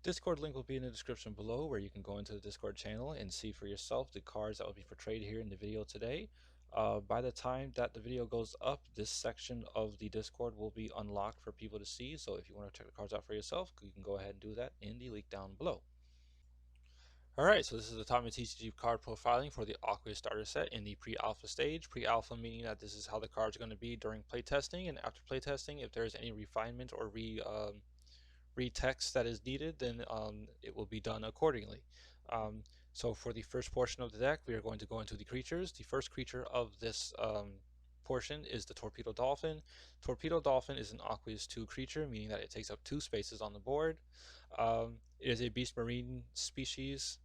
Discord link will be in the description below, where you can go into the Discord channel and see for yourself the cards that will be portrayed here in the video today. By the time that the video goes up, this section of the Discord will be unlocked for people to see, so if you want to check the cards out for yourself, you can go ahead and do that in the link down below. Alright, so this is the Tamen TCG card profiling for the Aqueous starter set in the pre-alpha stage. Pre-alpha meaning that this is how the cards are going to be during playtesting, and after playtesting, if there's any refinement or retext that is needed, then it will be done accordingly. So for the first portion of the deck, we are going to go into the creatures. The first creature of this portion is the Torpedo Dolphin. Torpedo Dolphin is an Aqueous 2 creature, meaning that it takes up 2 spaces on the board. It is a Beast Marine species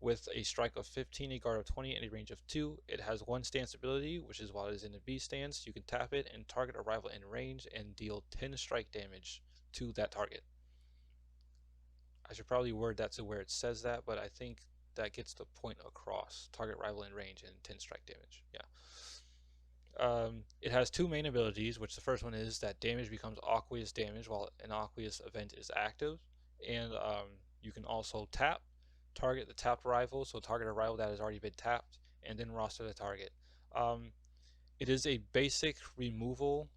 with a strike of 15, a guard of 20, and a range of 2. It has 1 stance ability, which is while it is in the B stance, you can tap it and target a rival in range and deal 10 strike damage to that target. I should probably word that to where it says that, but I think that gets the point across. Target rival in range and 10 strike damage. Yeah. It has 2 main abilities, which the first one is that damage becomes Aqueous damage while an Aqueous event is active. And you can also target the tapped rival, so target a rival that has already been tapped, and then roster the target. It is a basic removal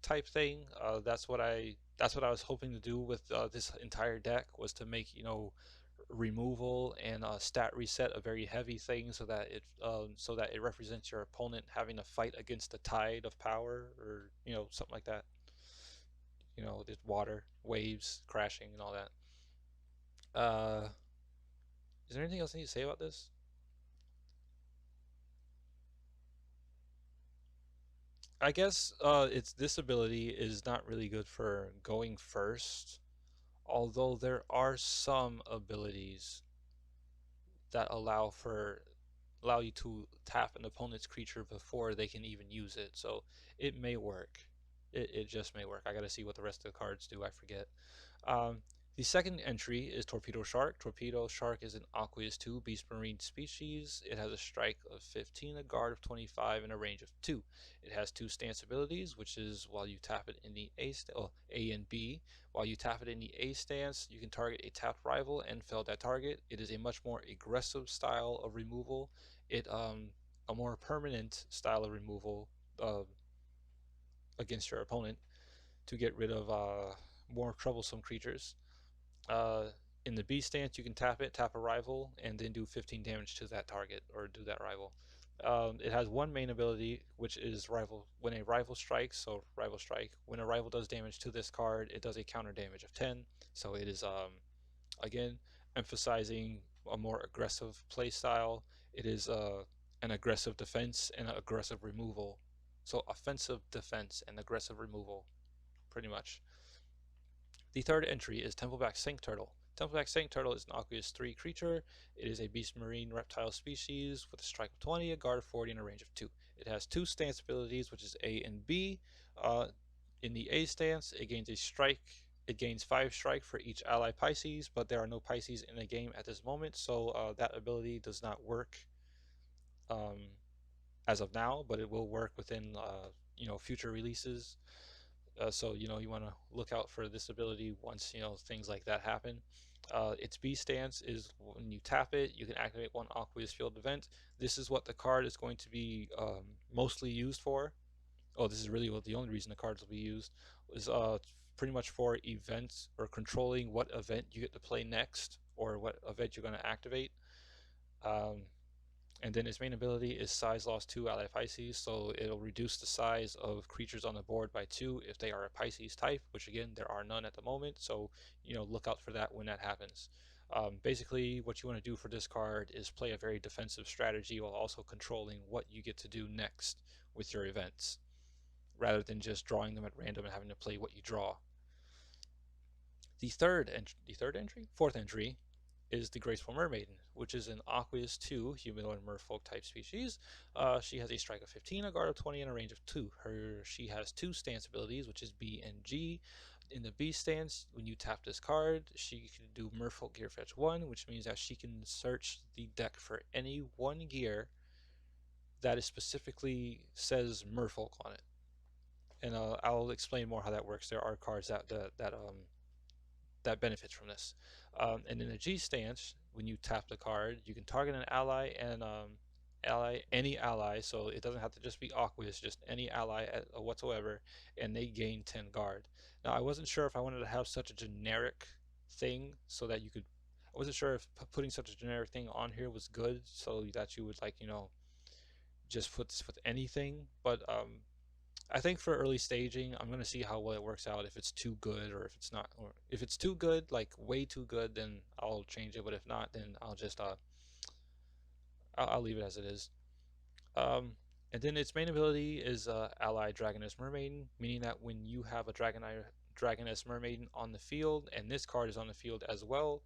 type thing. That's what I was hoping to do with this entire deck, was to make removal and stat reset a very heavy thing, so that it represents your opponent having to fight against the tide of power, or something like that. The water, waves crashing, and all that. Is there anything else I need to say about this? I guess this ability is not really good for going first, although there are some abilities that allow you to tap an opponent's creature before they can even use it. So it may work. It just may work. I gotta see what the rest of the cards do. I forget. Um, the second entry is Torpedo Shark. Torpedo Shark is an Aqueous 2 Beast Marine species. It has a strike of 15, a guard of 25, and a range of 2. It has 2 stance abilities, which is while you tap it in the A and B. While you tap it in the A stance, you can target a tapped rival and fell that target. It is a much more aggressive style of removal. A more permanent style of removal uh, against your opponent, to get rid of more troublesome creatures. Uh, in the B stance, you can tap it, tap a rival, and then do 15 damage to that target, or do that rival. It has 1 main ability, which is rival. When a rival strikes, so rival strike. When a rival does damage to this card, it does a counter damage of 10. So it is again emphasizing a more aggressive play style. It is an aggressive defense and an aggressive removal. So offensive defense and aggressive removal, pretty much. The third entry is Templeback Sink Turtle. Templeback Sink Turtle is an Aqueous 3 creature. It is a beast marine reptile species with a strike of 20, a guard of 40, and a range of 2. It has 2 stance abilities, which is A and B. In the A stance, it gains a strike. It gains 5 strike for each ally Pisces, but there are no Pisces in the game at this moment, so that ability does not work um, as of now, but it will work within future releases. So you want to look out for this ability once things like that happen. Its B stance is when you tap it, you can activate 1 Aqueous Field event. This is what the card is going to be mostly used for. Oh, this is really what the only reason the cards will be used is pretty much for events, or controlling what event you get to play next, or what event you're going to activate. Um, and then its main ability is size loss 2 ally Pisces, so it'll reduce the size of creatures on the board by 2 if they are a Pisces type, which again, there are none at the moment, so look out for that when that happens. Basically, what you want to do for this card is play a very defensive strategy while also controlling what you get to do next with your events, rather than just drawing them at random and having to play what you draw. Fourth entry is the Graceful Mermaid, which is an Aqueous 2 humanoid merfolk type species. She has a strike of 15, a guard of 20, and a range of 2. She has 2 stance abilities, which is B and G. In the B stance, when you tap this card, she can do Merfolk Gear Fetch 1, which means that she can search the deck for any 1 gear that is specifically says Merfolk on it. And I'll explain more how that works. There are cards that that benefits from this. And in the G stance, when you tap the card, you can target an ally and any ally, so it doesn't have to just be Aqueous, just any ally whatsoever, and they gain 10 guard. Now, I wasn't sure if I wanted to have such a generic thing so that you could. I wasn't sure if putting such a generic thing on here was good, so that you would like just put this with anything. But I think for early staging, I'm gonna see how well it works out. If it's too good or if it's not, or if it's too good, like way too good, then I'll change it. But if not, then I'll just I'll leave it as it is. Um, and then its main ability is Ally Dragonos Mermaid, meaning that when you have a Dragoness Mermaid on the field, and this card is on the field as well,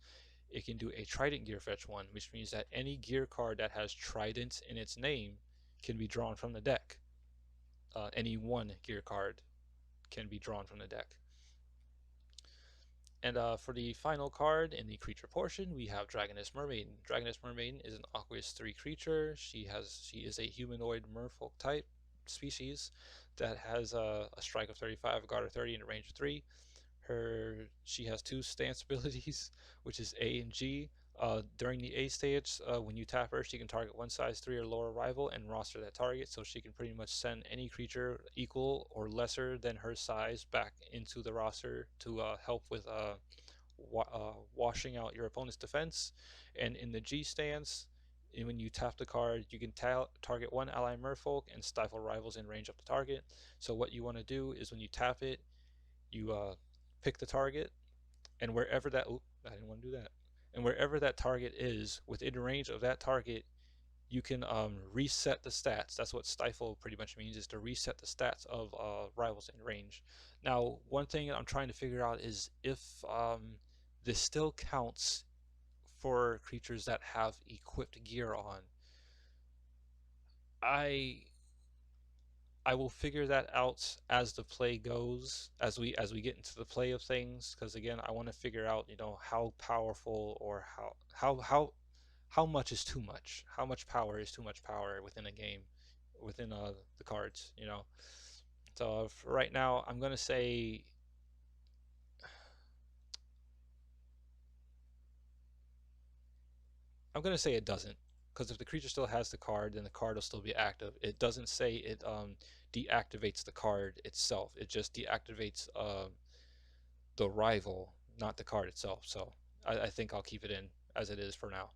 it can do a Trident gear fetch one, which means that any gear card that has Trident in its name can be drawn from the deck. Any one gear card can be drawn from the deck. And for the final card in the creature portion, we have Dragoness Mermaid. Dragoness Mermaid is an Aqueous 3 creature. She is a humanoid merfolk type species that has a strike of 35, a guard of 30, and a range of 3. She has two stance abilities, which is A and G. During the A stage, when you tap her, she can target one size 3 or lower rival and roster that target, so she can pretty much send any creature equal or lesser than her size back into the roster to help with washing out your opponent's defense. And in the G stance, when you tap the card, you can target one ally merfolk and stifle rivals in range of the target. So what you want to do is when you tap it, you pick the target, and wherever that I didn't want to do that. And wherever that target is within range of that target, you can reset the stats. That's what stifle pretty much means, is to reset the stats of rivals in range. Now, one thing I'm trying to figure out is if this still counts for creatures that have equipped gear on. I I will figure that out as the play goes, as we get into the play of things. Because again, I want to figure out, how powerful or how much is too much. How much power is too much power within a game, within the cards. So for right now, I'm gonna say it doesn't, because if the creature still has the card, then the card will still be active. It doesn't say it deactivates the card itself. It just deactivates the rival, not the card itself. So I think I'll keep it in as it is for now.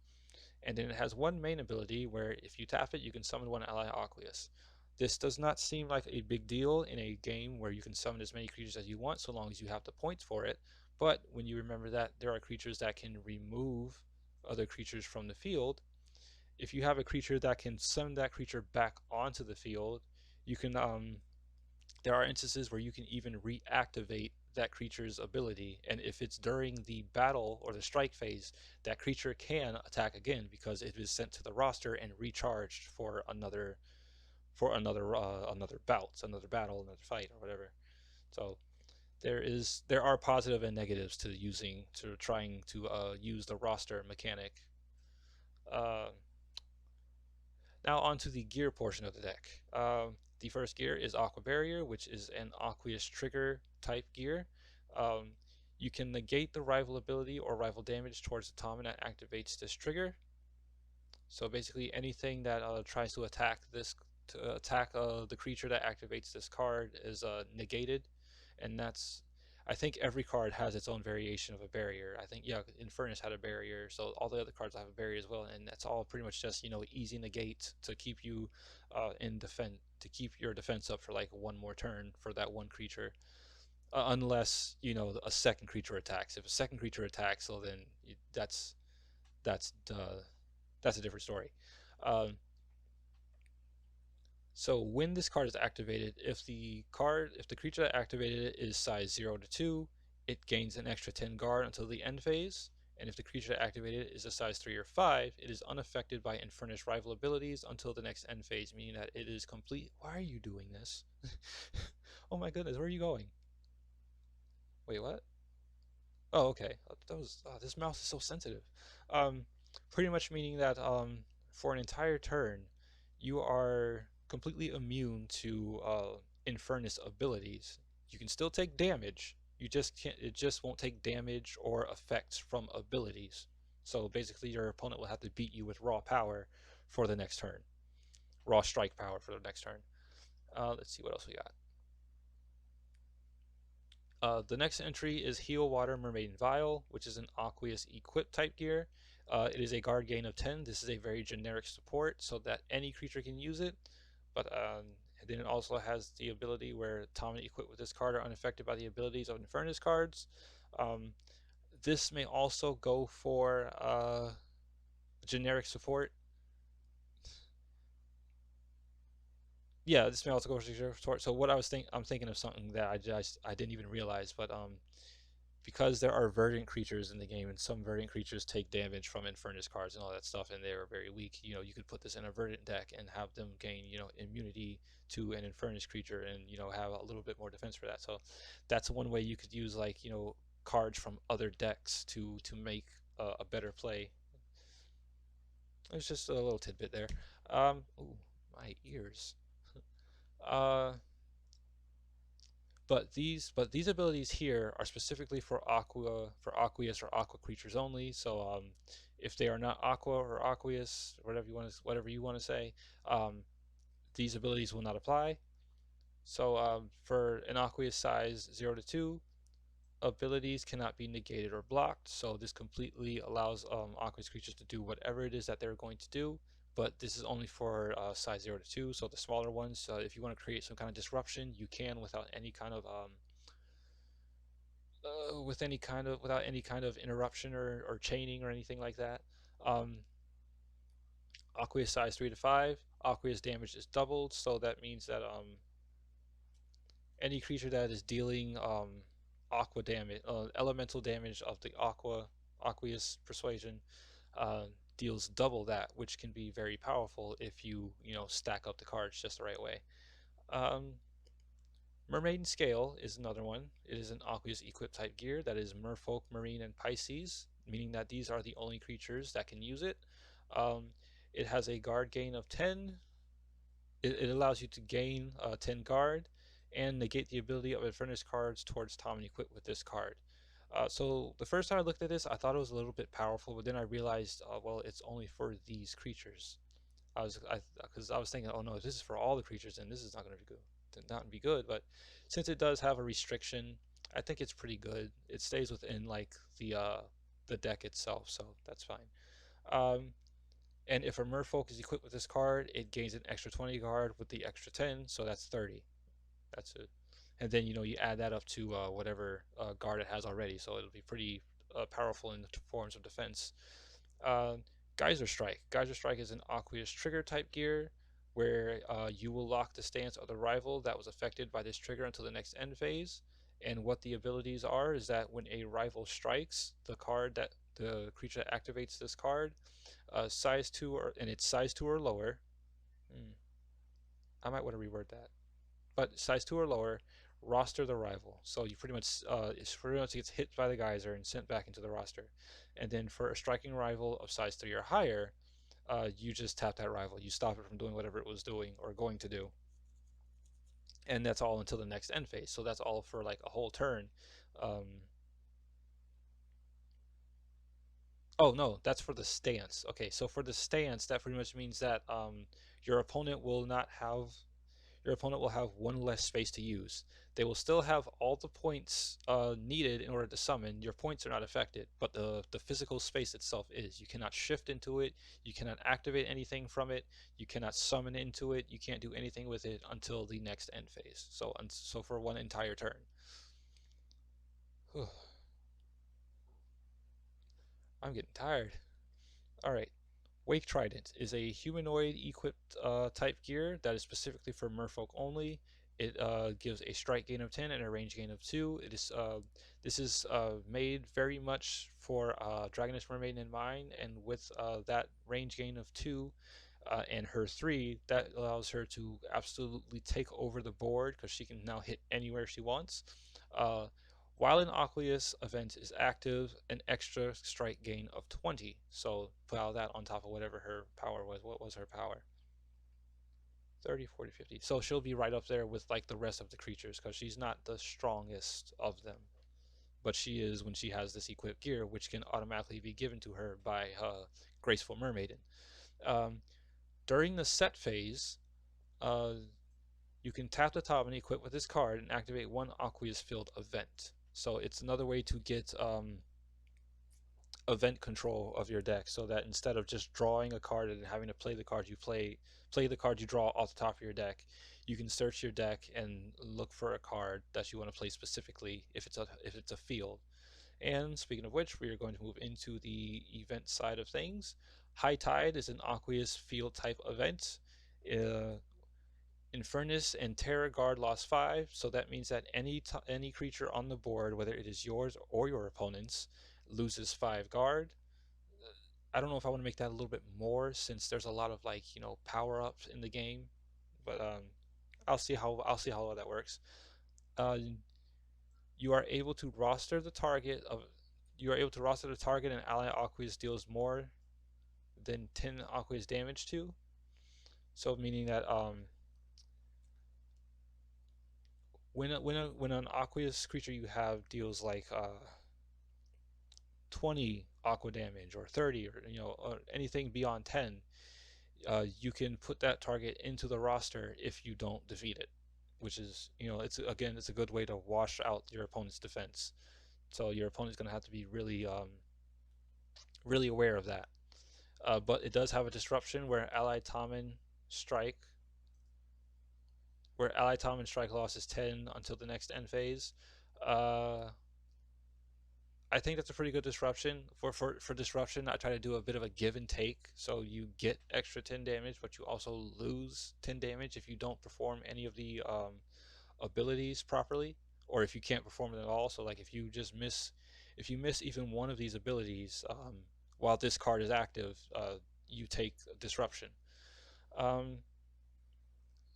And then it has one main ability where if you tap it, you can summon one ally Aqueous. This does not seem like a big deal in a game where you can summon as many creatures as you want so long as you have the points for it. But when you remember that there are creatures that can remove other creatures from the field, if you have a creature that can summon that creature back onto the field, you can there are instances where you can even reactivate that creature's ability, and if it's during the battle or the strike phase, that creature can attack again because it is sent to the roster and recharged for another bout, another battle, another fight, or whatever. So there are positive and negatives to trying to use the roster mechanic. Uh, Now onto the gear portion of the deck. The first gear is Aqua Barrier, which is an Aqueous trigger type gear. Um, you can negate the rival ability or rival damage towards the Tamen that activates this trigger. So basically, anything that tries to attack the creature that activates this card is negated, and I think every card has its own variation of a barrier. I think, yeah, Infernus had a barrier, so all the other cards have a barrier as well, and that's all pretty much just easy negate to keep you in defense, to keep your defense up for like one more turn for that one creature, unless a second creature attacks. If a second creature attacks, well then that's that's a different story. Um, so when this card is activated, if the creature that activated it is size 0 to 2, it gains an extra 10 guard until the end phase. And if the creature that activated it is a size 3 or 5, it is unaffected by Infernus rival abilities until the next end phase, meaning that it is complete. Why are you doing this? Oh my goodness, where are you going? Wait, what? Oh, okay. This mouse is so sensitive. Um, Pretty much meaning that for an entire turn, you are completely immune to Infernus abilities. You can still take damage, You just can't. It just won't take damage or effects from abilities. So basically, your opponent will have to beat you with raw power for the next turn. Raw strike power for the next turn. Let's see what else we got. The next entry is Heal Water Mermaid Vial, which is an Aqueous equip type gear. It is a guard gain of 10. This is a very generic support so that any creature can use it. But then it also has the ability where Tamen equipped with this card are unaffected by the abilities of Infernus cards. Um, this may also go for generic support. Yeah, this may also go for generic support. So what I'm thinking of something that I didn't even realize, but because there are verdant creatures in the game, and some verdant creatures take damage from Infernus cards and all that stuff, and they are very weak. You could put this in a verdant deck and have them gain, immunity to an Infernus creature, and have a little bit more defense for that. So that's one way you could use like cards from other decks to make a better play. It's just a little tidbit there. Ooh, my ears. Uh, but these abilities here are specifically for aqueous or aqua creatures only. So if they are not aqua or aqueous, whatever you want to say, um, these abilities will not apply. So for an aqueous size 0 to 2, abilities cannot be negated or blocked. So this completely allows aqueous creatures to do whatever it is that they're going to do. But this is only for size 0 to 2. So the smaller ones, if you want to create some kind of disruption, you can without any kind of without any kind of interruption or chaining or anything like that. Um, Aqueous size 3 to 5. Aqueous damage is doubled, so that means that any creature that is dealing aqua damage, elemental damage of the aqueous persuasion, uh, deals double that, which can be very powerful if you stack up the cards just the right way. Um, Mermaid Scale is another one. It is an Aqueous equip type gear that is Merfolk, Marine, and Pisces, meaning that these are the only creatures that can use it. Um, it has a guard gain of 10. It allows you to gain 10 guard and negate the ability of Infernus cards towards Tom equipped with this card. So the first time I looked at this, I thought it was a little bit powerful, but then I realized, well, it's only for these creatures. Because I was thinking, oh no, if this is for all the creatures, then this is not going to be good, not be good. But since it does have a restriction, I think it's pretty good. It stays within like the deck itself, so that's fine. Um, and if a Merfolk is equipped with this card, it gains an extra 20 guard with the extra 10, so that's 30. That's it. And then you add that up to whatever guard it has already, so it'll be pretty powerful in the forms of defense. Uh, Geyser Strike. Geyser Strike is an Aqueous trigger type gear where you will lock the stance of the rival that was affected by this trigger until the next end phase. And what the abilities are is that when a rival strikes, the creature that activates this card, size 2 and it's size 2 or lower. Hmm, I might want to reword that. But size 2 or lower, roster the rival. So you pretty much gets hit by the geyser and sent back into the roster. And then for a striking rival of size 3 or higher, you just tap that rival. You stop it from doing whatever it was doing or going to do. And that's all until the next end phase. So that's all for like a whole turn. Um, oh no, that's for the stance. Okay, so for the stance, that pretty much means that your opponent will not have your opponent will have one less space to use. They will still have all the points needed in order to summon. Your points are not affected, but the physical space itself is. You cannot shift into it. You cannot activate anything from it. You cannot summon into it. You can't do anything with it until the next end phase. So for one entire turn. I'm getting tired. All right. Wake Trident is a humanoid equipped type gear that is specifically for merfolk only. It gives a strike gain of 10 and a range gain of 2. This is made very much for Dragonous Mermaid in mind, and with that range gain of 2 and her 3, that allows her to absolutely take over the board because she can now hit anywhere she wants. Uh, while an Aqueous event is active, an extra strike gain of 20. So pile that on top of whatever her power was. What was her power? 30, 40, 50. So she'll be right up there with like the rest of the creatures because she's not the strongest of them. but she is when she has this equipped gear, which can automatically be given to her by Graceful Mermaid. Um, During the set phase, uh, you can tap the top and equip with this card and activate one Aqueous Field event. So it's another way to get event control of your deck, so that instead of just drawing a card and having to play the card you play the card you draw off the top of your deck, you can search your deck and look for a card that you want to play specifically if it's a field. And speaking of which, we are going to move into the event side of things. High Tide is an Aqueous Field type event. Uh, Infernus and Terra Guard lost 5, so that means that any creature on the board, whether it is yours or your opponent's, loses 5 guard. I don't know if I want to make that a little bit more, since there's a lot of power ups in the game, but I'll see how well that works. Uh, you are able to roster the target of you are able to roster the target and ally Aqueous deals more than 10 Aqueous damage to. So meaning that when an Aqueous creature you have deals like 20 aqua damage or 30 or anything beyond 10, you can put that target into the roster if you don't defeat it, which is it's a good way to wash out your opponent's defense. So your opponent's going to have to be really aware of that. But it does have a disruption Strike, where Allied Tamen Strike loss is 10 until the next end phase. Uh, I think that's a pretty good disruption. For disruption, I try to do a bit of a give and take. So you get extra 10 damage, but you also lose 10 damage if you don't perform any of the abilities properly, or if you can't perform it at all. So like if you miss even one of these abilities while this card is active, you take disruption. Um,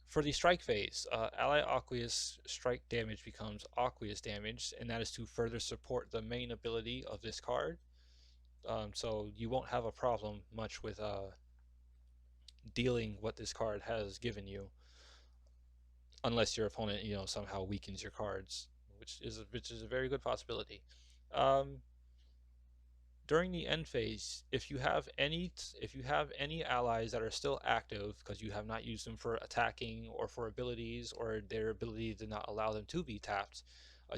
For the strike phase, ally Aqueous strike damage becomes Aqueous damage, and that is to further support the main ability of this card. So you won't have a problem much with dealing what this card has given you, unless your opponent, somehow weakens your cards, which is a very good possibility. Um, During the end phase, if you have any allies that are still active because you have not used them for attacking or for abilities, or their ability did not allow them to be tapped,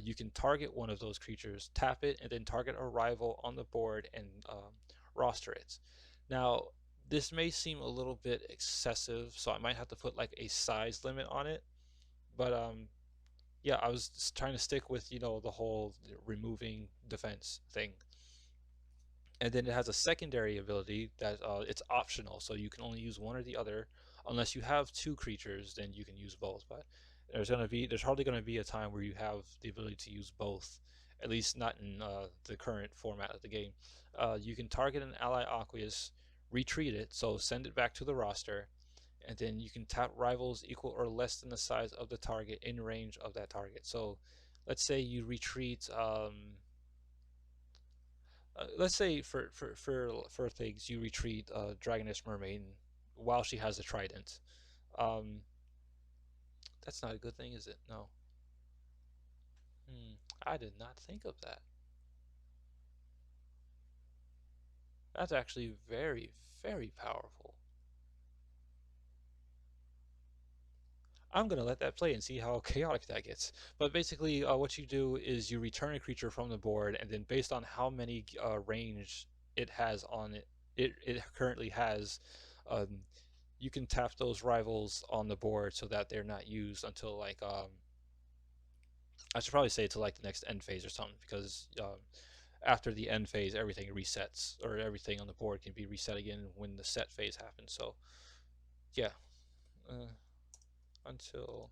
you can target one of those creatures, tap it, and then target a rival on the board and roster it. Now, this may seem a little bit excessive, so I might have to put like a size limit on it. But yeah, I was just trying to stick with the whole removing defense thing. And then it has a secondary ability that it's optional, so you can only use one or the other. Unless you have two creatures, then you can use both. But there's hardly gonna be a time where you have the ability to use both, at least not in the current format of the game. You can target an ally Aqueous, retreat it, so send it back to the roster, and then you can tap rivals equal or less than the size of the target in range of that target. So let's say you retreat. Let's say for things you retreat Dragonous Mermaid while she has a trident. Um, that's not a good thing, is it? No. I did not think of that. That's actually very, very powerful. I'm gonna let that play and see how chaotic that gets. But basically, what you do is you return a creature from the board, and then based on how many range it has on it currently has, um, you can tap those rivals on the board so that they're not used until like I should probably say to like the next end phase or something, because after the end phase everything resets, or everything on the board can be reset again when the set phase happens. So yeah, uh, until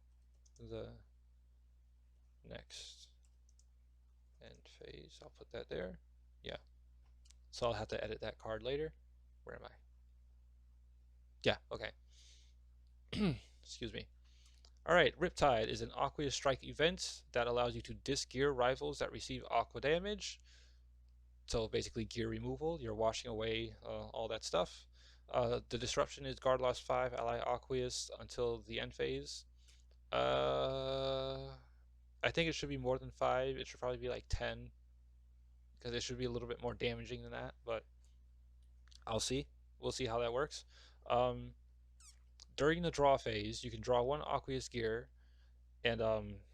the next end phase, I'll put that there. Yeah, so I'll have to edit that card later. Where am I? Yeah, okay. Excuse me. Alright, Riptide is an Aqua Strike event that allows you to disgear rivals that receive Aqua damage. So basically gear removal, you're washing away all that stuff. The disruption is guard loss 5, ally Aqueous until the end phase. I think it should be more than 5, it should probably be like 10. because it should be a little bit more damaging than that. But I'll see. We'll see how that works. Um, During the draw phase, you can draw one Aqueous gear, and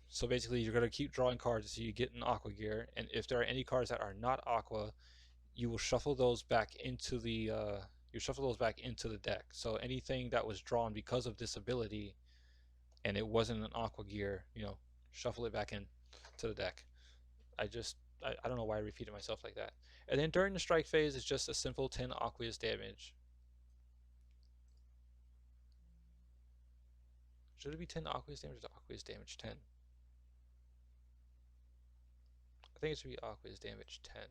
so basically you're gonna keep drawing cards until you get an Aqua gear. And if there are any cards that are not Aqua, you will shuffle those back into the deck. So anything that was drawn because of this ability and it wasn't an Aqua gear, shuffle it back in to the deck. I don't know why I repeated myself like that. And then during the strike phase, it's just a simple 10 Aqueous damage. Should it be 10 Aqueous damage or Aqueous damage 10? I think it should be Aqueous damage 10.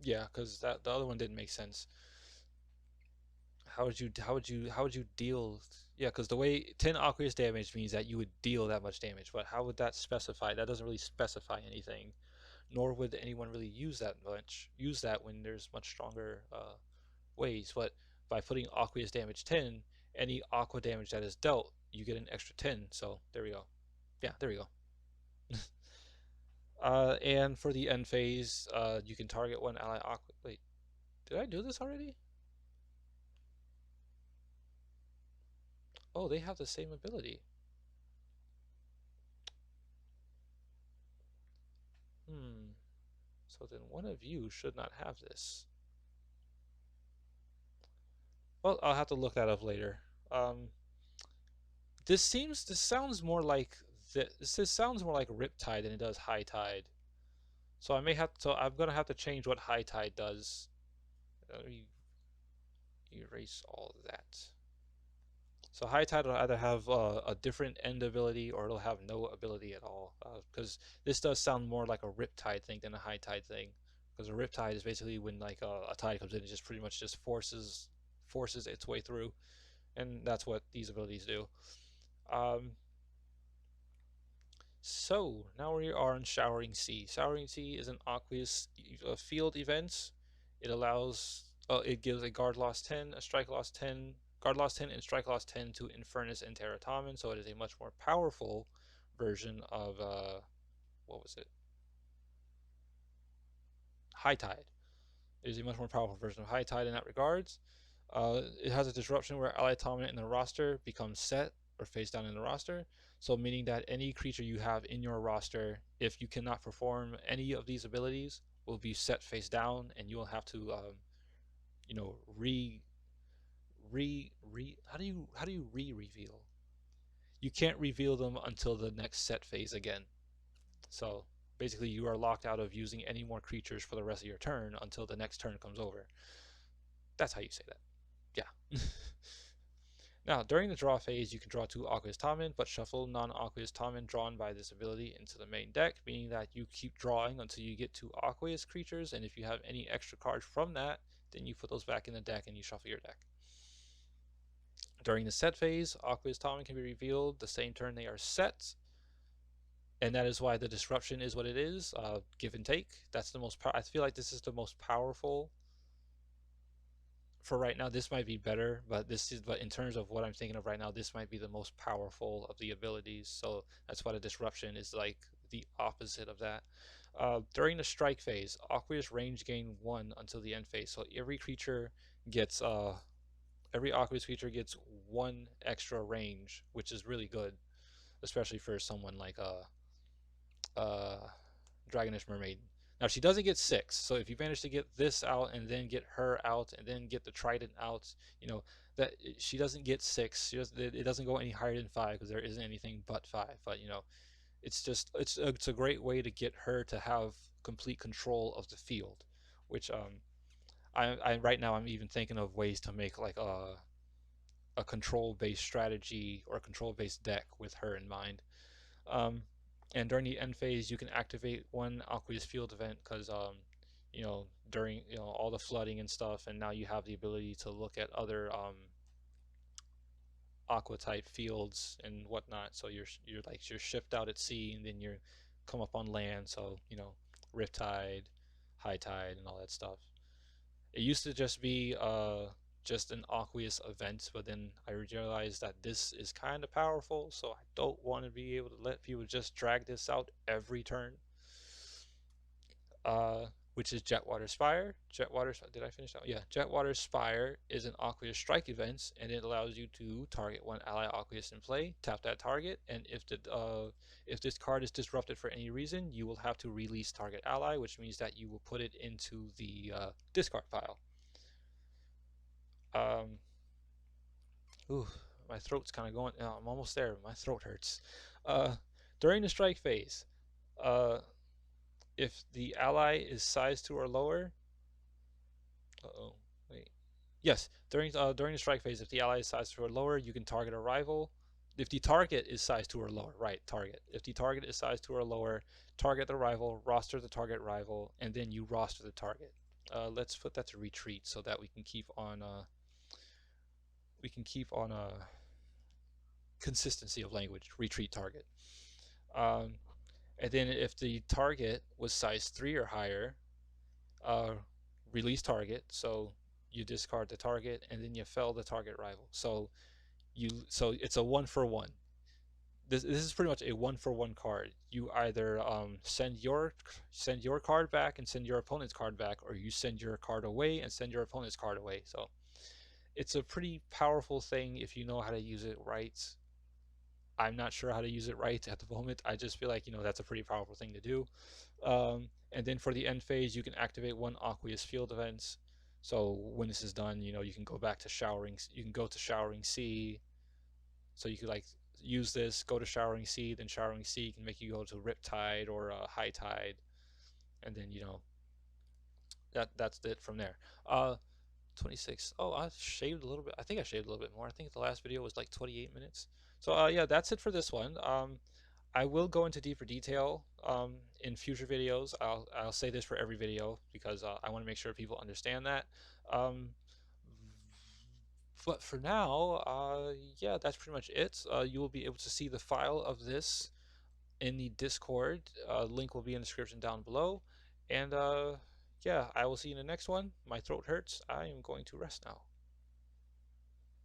Yeah, because that the other one didn't make sense. How would you deal? Yeah, because the way 10 Aqueous damage means that you would deal that much damage, but how would that specify? That doesn't really specify anything, nor would anyone really use that when there's much stronger ways. But by putting Aqueous damage 10, any Aqua damage that is dealt, you get an extra 10. So there we go. Yeah, there we go. And for the end phase, you can target one ally Aqua. Wait, did I do this already? Oh, they have the same ability. Hmm. So then one of you should not have this. Well, I'll have to look that up later. Um, this sounds more like this sounds more like Riptide than it does High Tide. So I'm gonna have to change what High Tide does. Let me erase all of that. So High Tide will either have a different end ability or it'll have no ability at all. Because this does sound more like a Riptide thing than a High Tide thing. Because a Riptide is basically when like a tide comes in, it just pretty much just forces its way through, and that's what these abilities do. Um, so now we are in Showering Sea. Showering Sea is an Aqueous field event. It gives a guard loss 10, a strike loss 10, guard loss 10, and strike loss 10 to Infernus and Terra Tamen. So it is a much more powerful version of what was it? High Tide. It is a much more powerful version of High Tide in that regards. It has a disruption where ally dominant in the roster becomes set or face down in the roster. So meaning that any creature you have in your roster, if you cannot perform any of these abilities, will be set face down, and you will have to, you know, how do you reveal? You can't reveal them until the next set phase again. So basically, you are locked out of using any more creatures for the rest of your turn until the next turn comes over. That's how you say that. Yeah. Now, during the draw phase, you can draw two Aqueous Tamen, but shuffle non-Aqueous Tamen drawn by this ability into the main deck, meaning that you keep drawing until you get two Aqueous creatures, and if you have any extra cards from that, then you put those back in the deck and you shuffle your deck. During the set phase, Aqueous Tamen can be revealed the same turn they are set, and that is why the disruption is what it is. Give and take. That's the most. I feel like this is the most powerful for right now. This might be better, but in terms of what I'm thinking of right now, this might be the most powerful of the abilities. So that's why the disruption is like the opposite of that. During the strike phase, Aqueous range gain 1 until the end phase. So every Aqueous creature gets 1 extra range, which is really good, especially for someone like Dragonos Mermaid. Now she doesn't get 6, so if you manage to get this out and then get her out and then get the Trident out, that she doesn't get 6. It doesn't go any higher than 5 because there isn't anything but 5. But it's a great way to get her to have complete control of the field, which I right now I'm even thinking of ways to make like a control based strategy or a control based deck with her in mind. Um, and during the end phase, you can activate one Aqueous Field event because, during all the flooding and stuff, and now you have the ability to look at other Aqua type fields and whatnot. So you're shipped out at sea, and then you come up on land. So Riptide, High Tide, and all that stuff. It used to just be just an Aqueous event, but then I realized that this is kind of powerful, so I don't want to be able to let people just drag this out every turn. Which is Jetwater Spire. Did I finish that? Yeah, Jetwater Spire is an Aqueous Strike event, and it allows you to target one ally Aqueous in play, tap that target, and if this card is disrupted for any reason, you will have to release target ally, which means that you will put it into the discard pile. Um, ooh, my throat's kind of going. I'm almost there. My throat hurts. Uh, during the strike phase, uh, if the ally is size 2 or lower, uh-oh, wait. Yes, during the strike phase, if the ally is size 2 or lower, you can target a rival. If the target is size 2 or lower, right, target. If the target is size 2 or lower, target the rival, roster the target rival, and then you roster the target. Let's put that to retreat so that we can keep on consistency of language. Retreat target. Um, and then if the target was size 3 or higher, uh, release target. So you discard the target and then you fell the target rival. So it's a 1-for-1. This is pretty much a 1-for-1 card. You either send your card back and send your opponent's card back, or you send your card away and send your opponent's card away. So it's a pretty powerful thing if you know how to use it right. I'm not sure how to use it right at the moment. I just feel like, that's a pretty powerful thing to do. And then for the end phase, you can activate one Aqueous Field event. So when this is done, you can go back to Showering. You can go to Showering Sea. So you could like use this, go to Showering Sea, then Showering Sea can make you go to Riptide or High Tide, and then that's it from there. 26. Oh, I shaved a little bit. I think I shaved a little bit more. I think the last video was like 28 minutes. So yeah, that's it for this one. I will go into deeper detail in future videos. I'll say this for every video because I want to make sure people understand that. Um, but for now, yeah, that's pretty much it. You will be able to see the file of this in the Discord. Link will be in the description down below. And yeah, I will see you in the next one. My throat hurts. I am going to rest now.